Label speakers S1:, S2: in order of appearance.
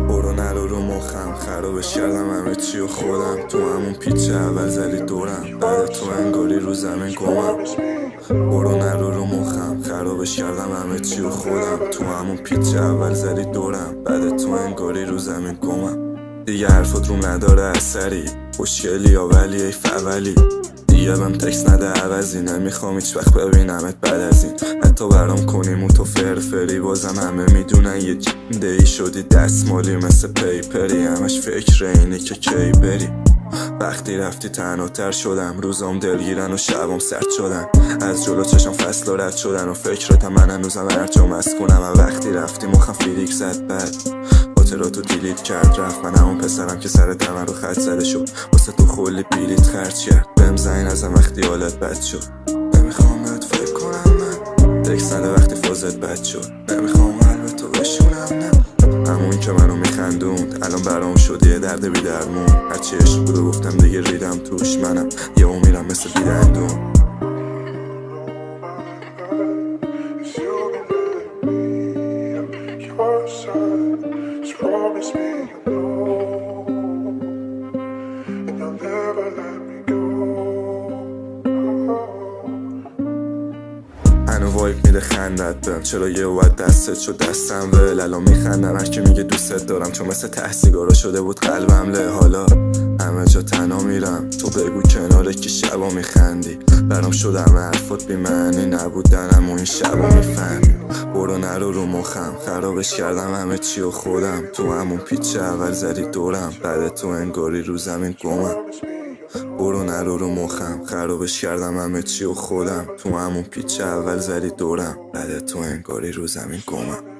S1: برو نرو رو مخم، خرابش کردم همه چی و خودم. تو همون پیچ اول زدی دورم، بعد تو انگاری رو زمین گمم. برو نرو رو مخم، خرابش کردم همه چی و خودم. تو همون پیچ اول زدی دورم، بعد تو انگاری رو زمین گمم. دیگه حرفات رو نداره اثری، خوشگلی یا ولی ای فولی. دیگه بهم تکس نده عوضی، نمیخوام هیچ وقت ببینمت بعد از این. حتی برام کنیم اون تو فرفری، بازم همه میدونن یه جنده ای شدی دستمالی مثل پیپری. همش فکر اینی که کی بری. وقتی رفتی تنها شدم، روزام دلگیرن و شبام سرد شدن. از جلو چشم فصل رد شدن و فکرتم من هنوزم هرجا مست کنم. و وقتی رفتی مخم فیلیک زد بعد خاطراتو دیلیت کرد رفت. من همون پسرم که سر تمن رو خط زده شد، واسه تو خلی بلیت خرج کرد. بهم زنگ نزن وقتی حالت بد شد، نمیخوام بهت فکر کنم. من تکس نده وقتی فازت بد شد، نمیخوام قلبتو بشونم. نه همون که منو میخندوند الان برام شده یه درد بی درمون. هرچی عشق بوده گفتم دیگه ریدم توش. منم یهو میرم مثل بی دندون.
S2: Promise me you'll know, and you'll never let me go.
S1: هنو وایب میده خندت بهم، چرا یه وقت دستت شد دستم ول. الان میخندم هر که میگه دوستت دارم، چون مثل ته سیگارا شده بود قلبم له. حالا همه جا تنها میرم، تو بگو کناره که شبا میخندی. برام شد همه حرفات بی معنی نبودنم و این شبا میفهمی. برو نرو رو مخم، خرابش کردم همه چی و خودم. تو همون پیچ اول زدی دورم، بعد تو انگاری رو زمین گمم. برو نرو رو مخم، خرابش کردم همه چی و خودم. تو همون پیچ اول زدی دورم، بعد تو انگاری رو زمین گمم.